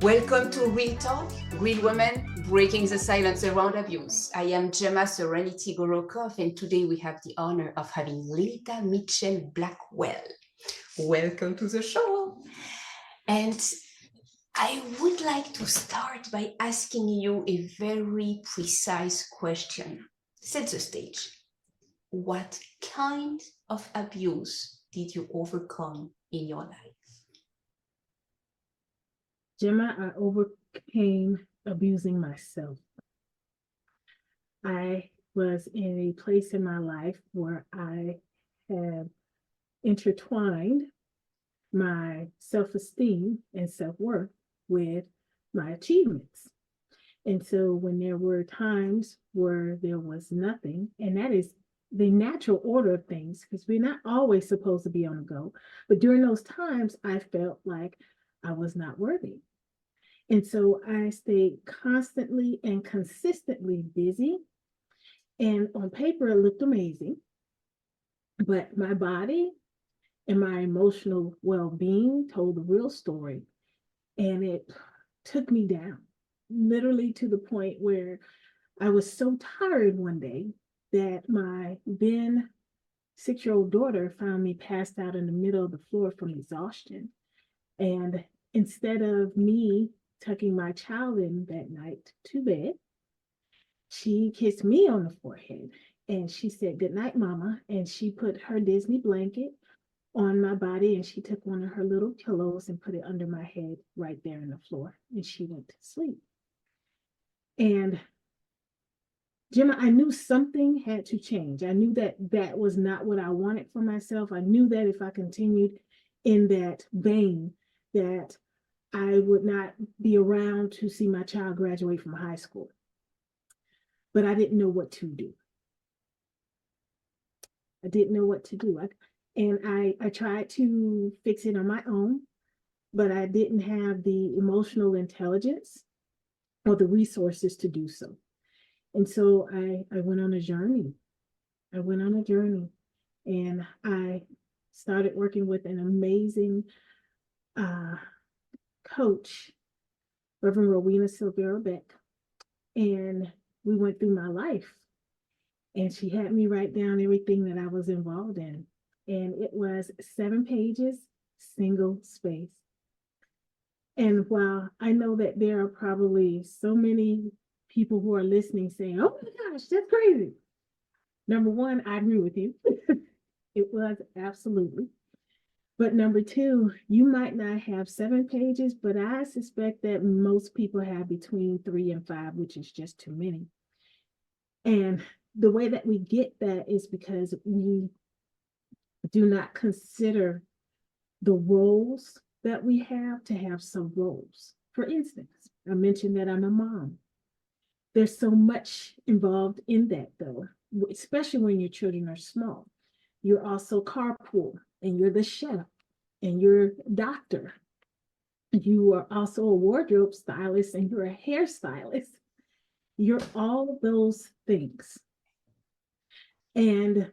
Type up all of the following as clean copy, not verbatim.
Welcome to Real Talk, Real Women, Breaking the Silence Around Abuse. I am Gemma Serenity Gorokov, and today we have the honor of having Lynita Mitchell-Blackwell. Welcome to the show. And I would like to start by asking you a very precise question. Set the stage. What kind of abuse did you overcome in your life? Gemma, I overcame abusing myself. I was in a place in my life where I have intertwined my self-esteem and self-worth with my achievements. And so when there were times where there was nothing, and that is the natural order of things, because we're not always supposed to be on the go, but during those times, I felt like I was not worthy. And so I stayed constantly and consistently busy. And on paper, it looked amazing. But my body and my emotional well-being told the real story. And it took me down, literally to the point where I was so tired one day that my then 6-year-old daughter found me passed out in the middle of the floor from exhaustion. And instead of me tucking my child in that night to bed, she kissed me on the forehead and she said, "Good night, Mama." And she put her Disney blanket on my body and she took one of her little pillows and put it under my head right there on the floor. And she went to sleep. And Gemma, I knew something had to change. I knew that that was not what I wanted for myself. I knew that if I continued in that vein, that I would not be around to see my child graduate from high school. But I didn't know what to do. I didn't know what to do. I tried to fix it on my own, but I didn't have the emotional intelligence or the resources to do so. And so I went on a journey. I went on a journey and I started working with an amazing coach, Reverend Rowena Silvera Beck. And we went through my life and she had me write down everything that I was involved in. And it was 7 pages, single space. And while I know that there are probably so many people who are listening saying, "Oh my gosh, that's crazy." Number one, I agree with you. It was absolutely. But number two, you might not have 7 pages, but I suspect that most people have between 3 and 5, which is just too many. And the way that we get that is because we do not consider the roles that we have to have some roles. For instance, I mentioned that I'm a mom. There's so much involved in that though, especially when your children are small. You're also carpool and you're the chef and you're a doctor. You are also a wardrobe stylist and you're a hairstylist. You're all those things. And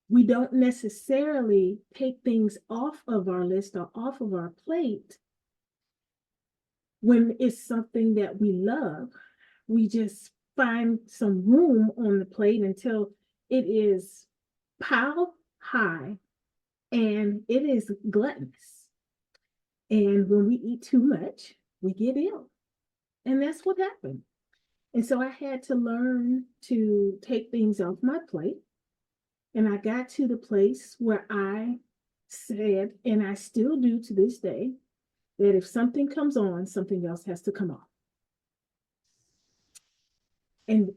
we don't necessarily take things off of our list or off of our plate when it's something that we love. We just find some room on the plate until it is pile high and it is gluttonous. And when we eat too much, we get ill. And that's what happened. And so I had to learn to take things off my plate. And I got to the place where I said, and I still do to this day, that if something comes on, something else has to come off. And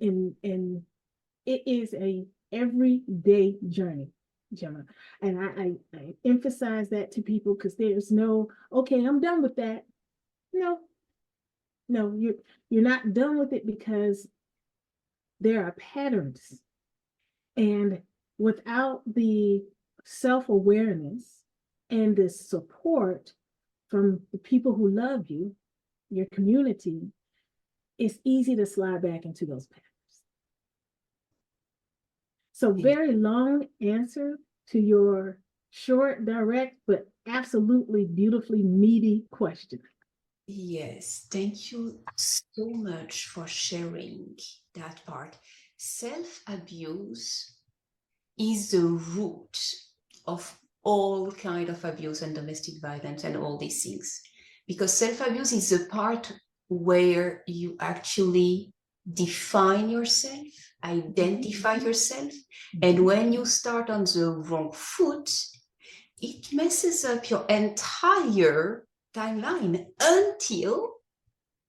it is a everyday journey, Gemma. And I emphasize that to people because there's no, okay, I'm done with that. No, you're not done with it because there are patterns. And without the self-awareness and the support from the people who love you, your community, it's easy to slide back into those patterns. So very long answer to your short, direct, but absolutely beautifully meaty question. Yes, thank you so much for sharing that part. Self-abuse is the root of all kind of abuse and domestic violence and all these things. Because self-abuse is the part where you actually define yourself, identify yourself, and when you start on the wrong foot, it messes up your entire timeline until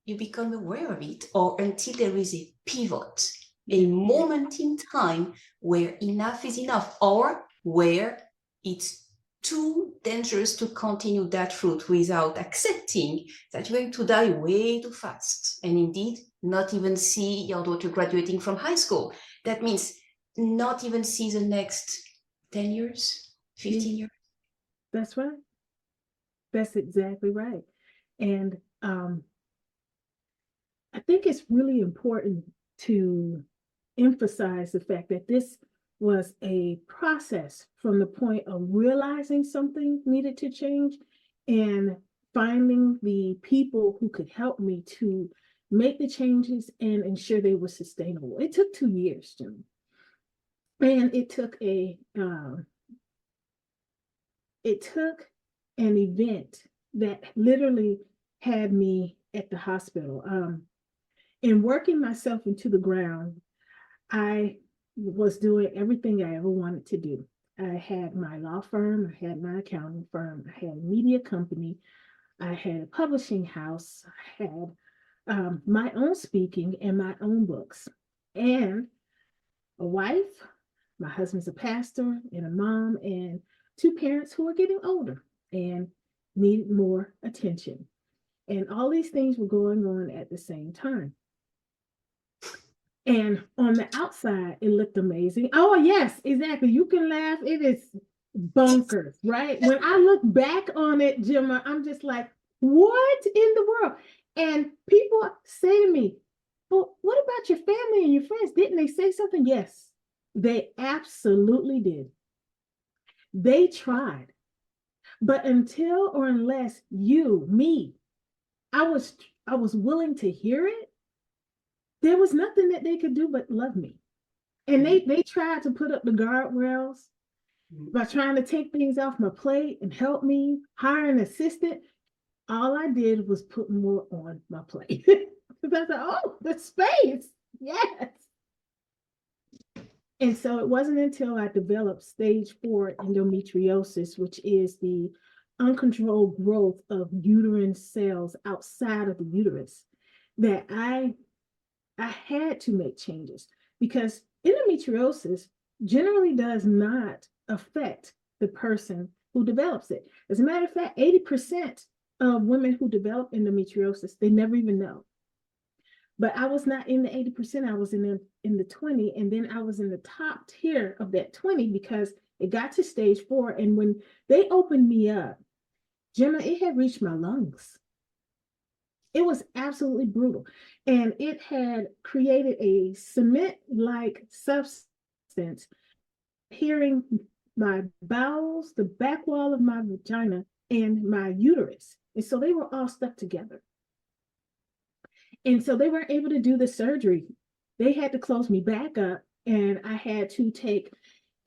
you become aware of it, or until there is a pivot, a moment in time where enough is enough, or where it's too dangerous to continue that route without accepting that you're going to die way too fast, and indeed not even see your daughter graduating from high school. That means not even see the next 10 years, 15 years. That's right. That's exactly right. And I think it's really important to emphasize the fact that this was a process from the point of realizing something needed to change and finding the people who could help me to make the changes and ensure they were sustainable. It took 2 years, Jim. And it took an event that literally had me at the hospital. In working myself into the ground, I was doing everything I ever wanted to do. I had my law firm, I had my accounting firm, I had a media company, I had a publishing house, I had my own speaking and my own books, and a wife. My husband's a pastor, and a mom, and two parents who are getting older and needed more attention. And all these things were going on at the same time. And on the outside, it looked amazing. Oh, yes, exactly. You can laugh. It is bonkers, right? When I look back on it, Gemma, I'm just like, what in the world? And people say to me, well, what about your family and your friends? Didn't they say something? Yes, they absolutely did. They tried. But until or unless me, I was willing to hear it, there was nothing that they could do but love me. And they tried to put up the guardrails by trying to take things off my plate and help me hire an assistant. All I did was put more on my plate. Because I said, oh, the space. Yes. And so it wasn't until I developed stage 4 endometriosis, which is the uncontrolled growth of uterine cells outside of the uterus, that I had to make changes, because endometriosis generally does not affect the person who develops it. As a matter of fact, 80% of women who develop endometriosis, they never even know. But I was not in the 80%, I was in the 20, and then I was in the top tier of that 20 because it got to stage 4. And when they opened me up, Gemma, it had reached my lungs. It was absolutely brutal. And it had created a cement-like substance adhering my bowels, the back wall of my vagina, and my uterus. And so they were all stuck together. And so they weren't able to do the surgery. They had to close me back up, and I had to take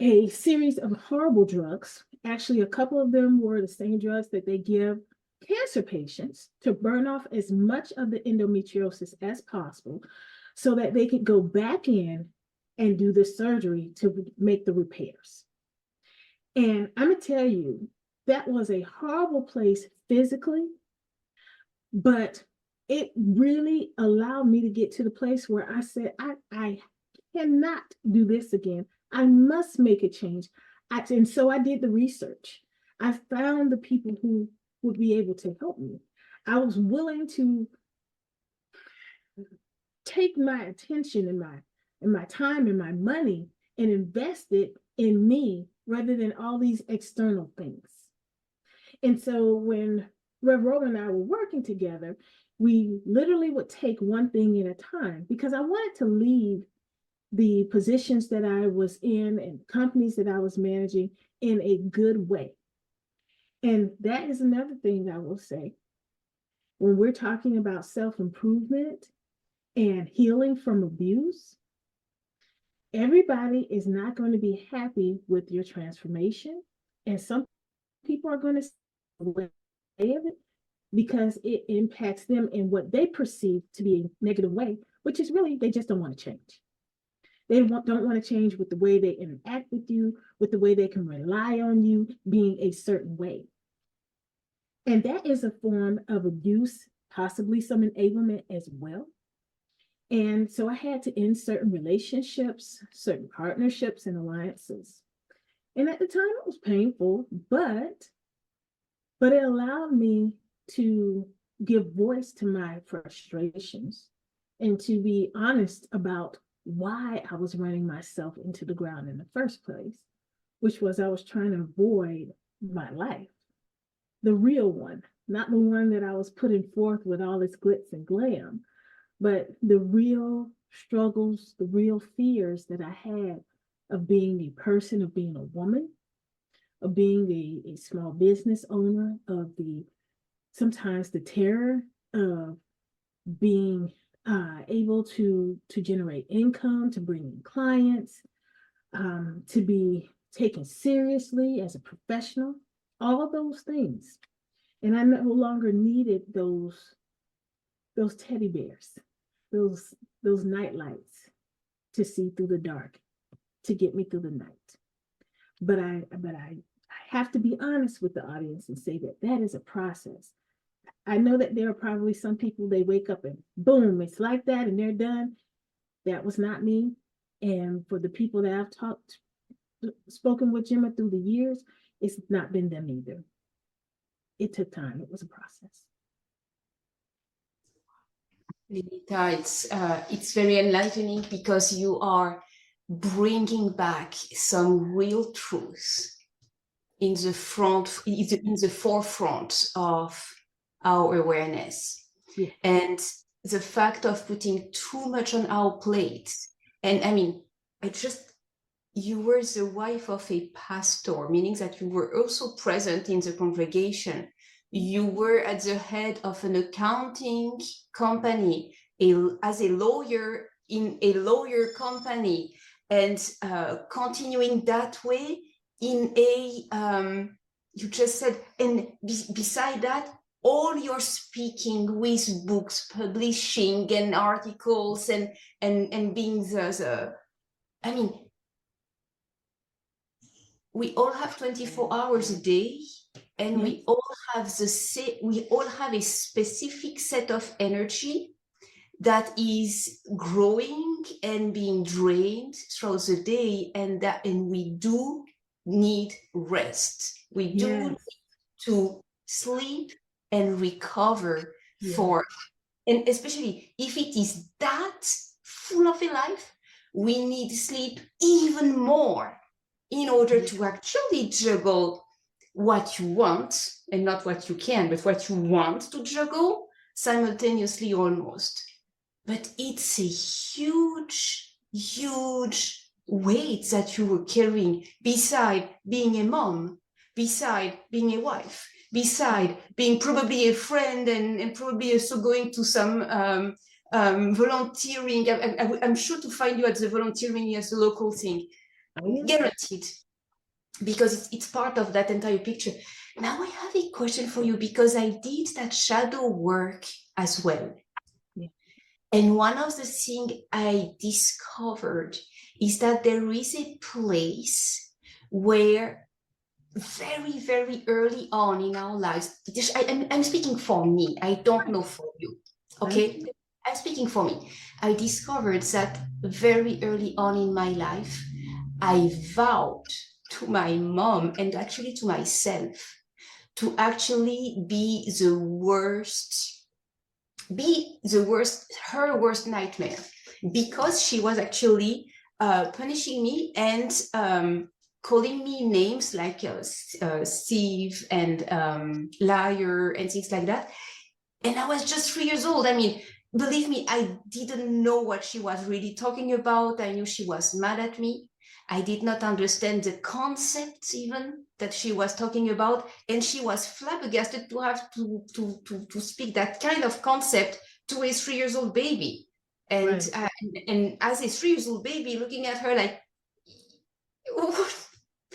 a series of horrible drugs. Actually, a couple of them were the same drugs that they give cancer patients to burn off as much of the endometriosis as possible so that they could go back in and do the surgery to make the repairs. And I'm going to tell you, that was a horrible place physically, but it really allowed me to get to the place where I said, I cannot do this again. I must make a change. And so I did the research. I found the people who would be able to help me. I was willing to take my attention and my time and my money and invest it in me rather than all these external things. And so when Rev and I were working together, we literally would take one thing at a time, because I wanted to leave the positions that I was in and companies that I was managing in a good way. And that is another thing I will say. when we're talking about self-improvement and healing from abuse, everybody is not going to be happy with your transformation. And some people are going to say it because it impacts them in what they perceive to be a negative way, which is really, they just don't want to change. They don't want to change with the way they interact with you, with the way they can rely on you being a certain way. And that is a form of abuse, possibly some enablement as well. And so I had to end certain relationships, certain partnerships and alliances. And at the time it was painful, but it allowed me to give voice to my frustrations and to be honest about why I was running myself into the ground in the first place, which was I was trying to avoid my life, the real one, not the one that I was putting forth with all its glitz and glam, but the real struggles, the real fears that I had of being a person, of being a woman, of being a small business owner, of sometimes the terror of being able to generate income, to bring in clients, to be taken seriously as a professional, all of those things. And I no longer needed those teddy bears, those night lights to see through the dark, to get me through the night. But I have to be honest with the audience and say that is a process. I know that there are probably some people, they wake up and boom, it's like that and they're done. That was not me. And for the people that I've spoken with Gemma through the years, it's not been them either. It took time. It was a process. Lynita, it's very enlightening because you are bringing back some real truths in the forefront of our awareness. Yeah. And the fact of putting too much on our plate. And I mean, you were the wife of a pastor, meaning that you were also present in the congregation. You were at the head of an accounting company, as a lawyer in a lawyer company, and continuing that way in you just said, and beside that, all your speaking with books, publishing and articles and being I mean, we all have 24 hours a day, and Yes. we all have a specific set of energy that is growing and being drained throughout the day, and we do need rest. We do Yes. need to sleep and recover Yes. and especially if it is that full of a life, we need sleep even more in order to actually juggle what you want, and not what you can, but what you want to juggle simultaneously almost. But it's a huge, huge weight that you were carrying beside being a mom, beside being a wife, beside being probably a friend and probably also going to some volunteering. I'm sure to find you at the volunteering as a local thing. Guaranteed, because it's part of that entire picture. Now I have a question for you, because I did that shadow work as well. Yeah. And one of the things I discovered is that there is a place where very, very early on in our lives, I'm speaking for me, I don't know for you, okay? I'm speaking for me. I discovered that very early on in my life, I vowed to my mom and actually to myself to actually be the worst, her worst nightmare, because she was actually punishing me and calling me names like thief and liar and things like that. And I was just 3 years old. I mean, believe me, I didn't know what she was really talking about. I knew she was mad at me. I did not understand the concept even that she was talking about. And she was flabbergasted to have to speak that kind of concept to a 3 years old baby. And, Right. and as a 3 years old baby, looking at her like,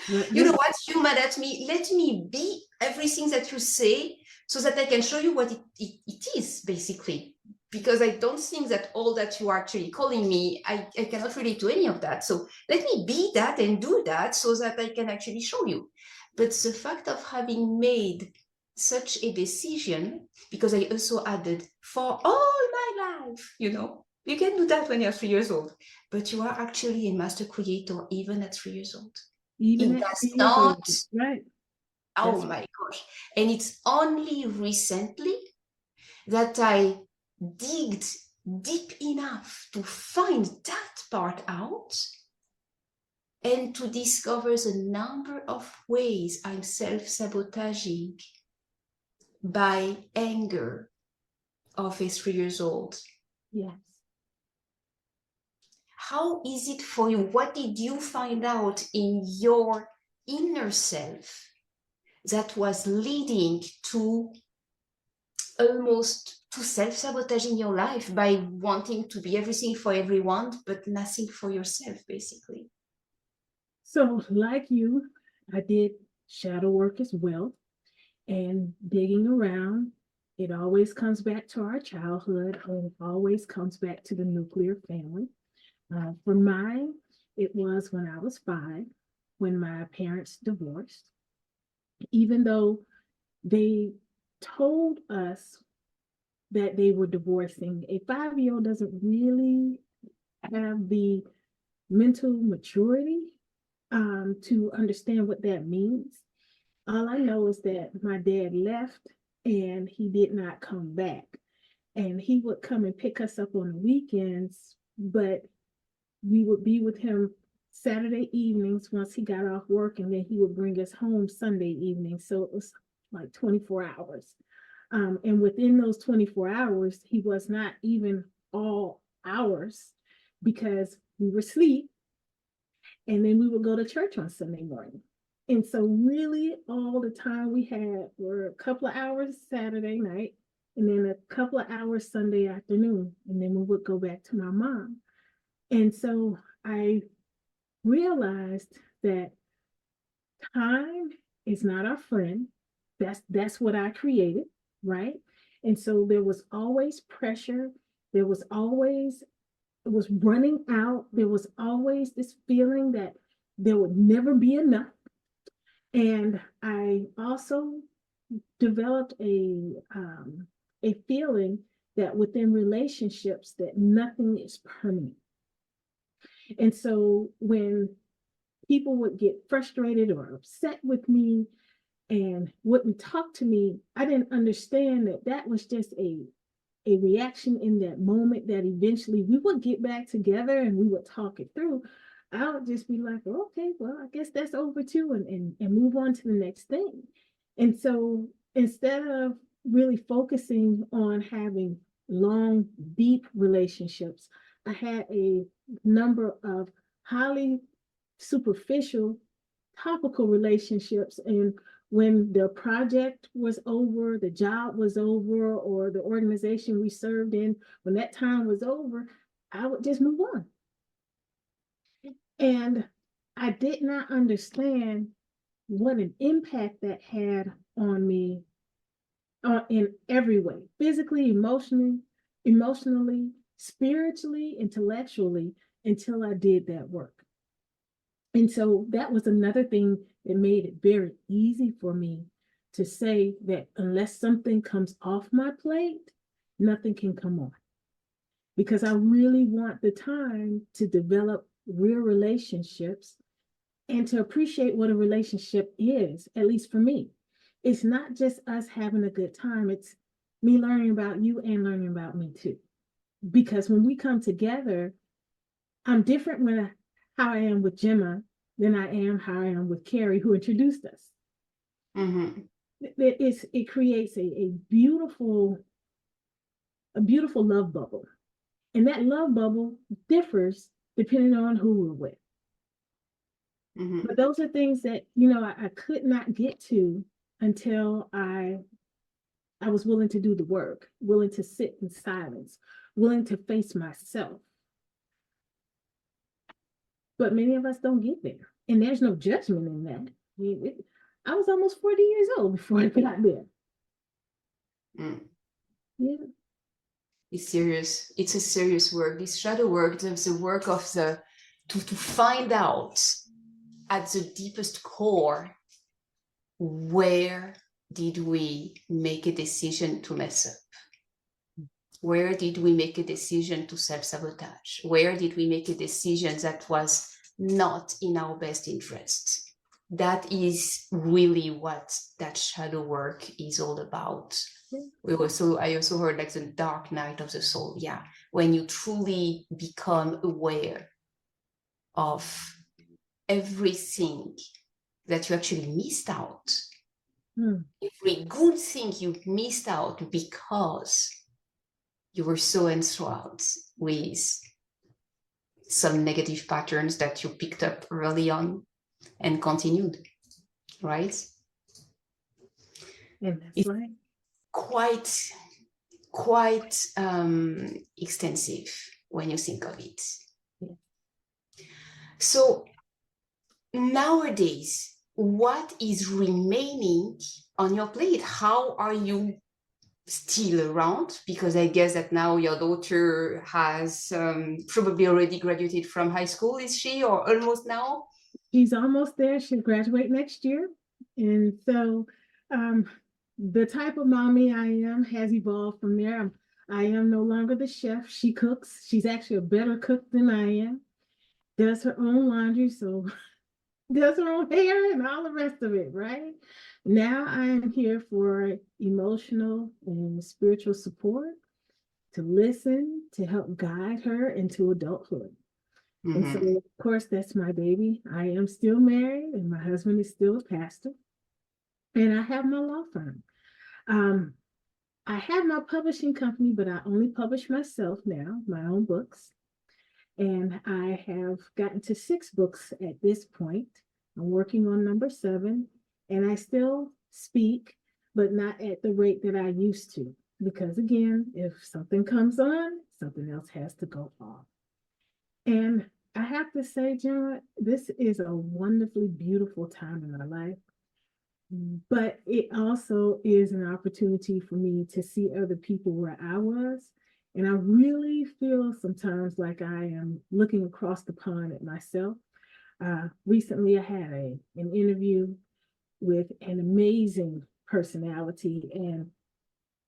Right. you know Yeah. what, you mad at me? Let me be everything that you say so that I can show you what it is, basically. Because I don't think that all that you are actually calling me, I cannot relate to any of that. So let me be that and do that so that I can actually show you. But the fact of having made such a decision, because I also added for all my life, you can do that when you're 3 years old, but you are actually a master creator even at 3 years old. Even It at does 3 years old. not. Right. Oh That's my gosh. And it's only recently that I digged deep enough to find that part out and to discover the number of ways I'm self-sabotaging by anger of a 3 years old. yes. How is it for you? What did you find out in your inner self that was leading to almost to self-sabotaging your life by wanting to be everything for everyone, but nothing for yourself, basically? So, like you, I did shadow work as well, and digging around. It always comes back to our childhood, and it always comes back to the nuclear family. For mine, it was when I was 5, when my parents divorced. Even though they told us that they were divorcing, a 5-year-old doesn't really have the mental maturity to understand what that means. All I know is that my dad left and he did not come back. And he would come and pick us up on the weekends, but we would be with him Saturday evenings once he got off work, and then he would bring us home Sunday evening. So it was like 24 hours. And within those 24 hours, he was not even all hours because we were asleep, and then we would go to church on Sunday morning. And so really all the time we had were a couple of hours Saturday night and then a couple of hours Sunday afternoon. And then we would go back to my mom. And so I realized that time is not our friend. That's what I created, right? And so there was always pressure. There was always, it was running out. There was always this feeling that there would never be enough. And I also developed a feeling that within relationships that nothing is permanent. And so when people would get frustrated or upset with me and wouldn't talk to me, I didn't understand that that was just a reaction in that moment, that eventually we would get back together and we would talk it through. I would just be like, okay, well, I guess that's over too, and move on to the next thing. And so instead of really focusing on having long, deep relationships, I had a number of highly superficial, topical relationships. And when the project was over, the job was over, or the organization we served in, when that time was over, I would just move on. And I did not understand what an impact that had on me in every way, physically, emotionally, spiritually, intellectually, until I did that work. And so that was another thing that made it very easy for me to say that unless something comes off my plate, nothing can come on. Because I really want the time to develop real relationships and to appreciate what a relationship is, at least for me. It's not just us having a good time, it's me learning about you and learning about me too. Because when we come together, I'm different when how I am with Gemma than I am how I am with Carrie, who introduced us. Mm-hmm. It creates a beautiful love bubble. And that love bubble differs depending on who we're with. But those are things that, I could not get to until I was willing to do the work, willing to sit in silence, willing to face myself. But many of us don't get there. And there's no judgment in that. I was almost 40 years old before I got there. Yeah. It's serious. It's a serious work. This shadow work, the work of to find out at the deepest core, where did we make a decision to mess up? Where did we make a decision to self-sabotage? Where did we make a decision that was not in our best interest? That is really what that shadow work is all about. I also heard like the dark night of the soul. Yeah, when you truly become aware of everything that you actually missed out. Every good thing you missed out because you were so enthralled with some negative patterns that you picked up early on and continued, right? And that's it's right. quite extensive when you think of it. Yeah. So nowadays, what is remaining on your plate? How are you still around? Because I guess that now your daughter has probably already graduated from high school, is she, or almost now? She's almost there. She'll graduate next year. And so the type of mommy I am has evolved from there. I am no longer the chef. She cooks. She's actually a better cook than I am. Does her own laundry, so does her own hair and all the rest of it, right? Now I am here for emotional and spiritual support, to listen, to help guide her into adulthood. And so, of course, that's my baby. I am still married, and my husband is still a pastor. And I have my law firm. I have my publishing company, but I only publish myself now, my own books. And I have gotten to 6 books at this point. I'm working on number 7, and I still speak, but not at the rate that I used to. Because again, if something comes on, something else has to go off. And I have to say, John, this is a wonderfully beautiful time in my life. But it also is an opportunity for me to see other people where I was. And I really feel sometimes like I am looking across the pond at myself. Recently, I had an interview with an amazing personality, and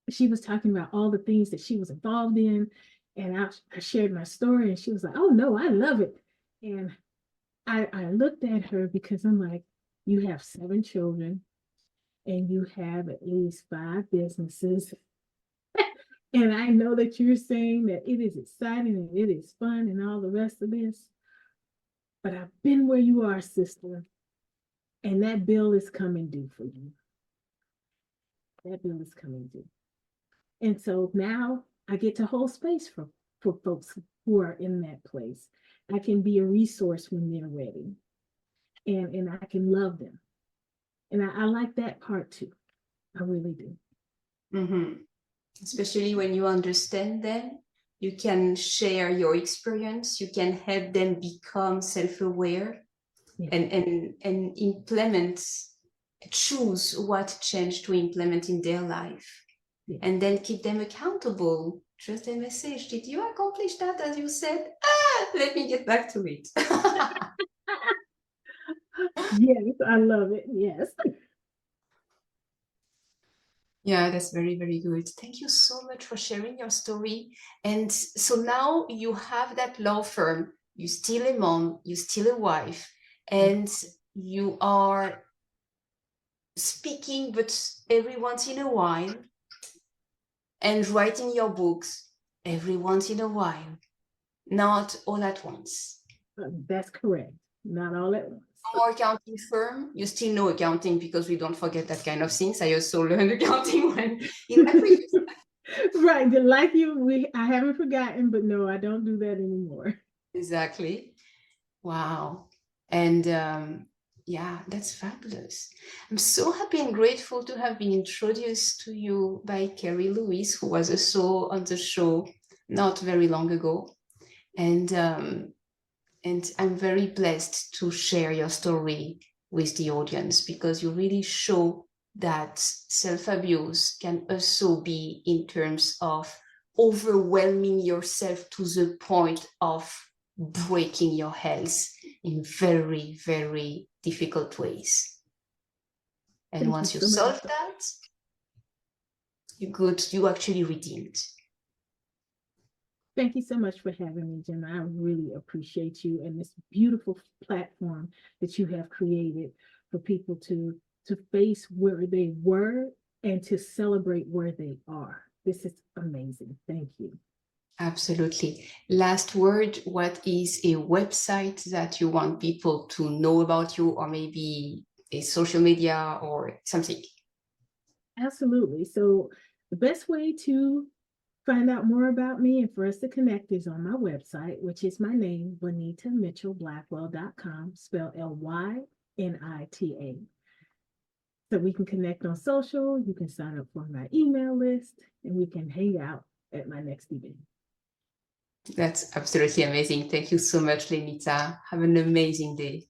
she was talking about all the things that she was involved in. And I shared my story, and she was like, "Oh, no, I love it." And I looked at her because I'm like, you have 7 children, and you have at least 5 businesses. And I know that you're saying that it is exciting and it is fun and all the rest of this. But I've been where you are, sister. And that bill is coming due for you. That bill is coming due. And so now I get to hold space for folks who are in that place. I can be a resource when they're ready. And I can love them. And I like that part too. I really do. Especially when you understand them, you can share your experience, you can help them become self-aware, and implement, choose what change to implement in their life, and then keep them accountable. Just a message: did you accomplish that as you said? Let me get back to it. Yes, I love it. Yes. Yeah, that's very, very good. Thank you so much for sharing your story. And so now you have that law firm, you're still a mom, you're still a wife, and you are speaking, but every once in a while, and writing your books every once in a while, not all at once. That's correct. Not all at once. No more accounting firm. You still know accounting, because we don't forget that kind of things. I also learned accounting when in my previous life. Right. Like you, I haven't forgotten, but no, I don't do that anymore. Exactly. Wow. And yeah, that's fabulous. I'm so happy and grateful to have been introduced to you by Carrie Lewis, who was also on the show not very long ago. And I'm very blessed to share your story with the audience, because you really show that self-abuse can also be in terms of overwhelming yourself to the point of breaking your health in very, very difficult ways. And Thank once you you so solve much. that, you actually redeemed. Thank you so much for having me, Gemma. I really appreciate you and this beautiful platform that you have created for people to face where they were and to celebrate where they are. This is amazing. Thank you. Absolutely. Last word, what is a website that you want people to know about you, or maybe a social media or something? Absolutely. So the best way to find out more about me and for us to connect is on my website, which is my name, LynitaMitchell-Blackwell.com, spelled Lynita. So we can connect on social, you can sign up for my email list, and we can hang out at my next event. That's absolutely amazing. Thank you so much, Lynita. Have an amazing day.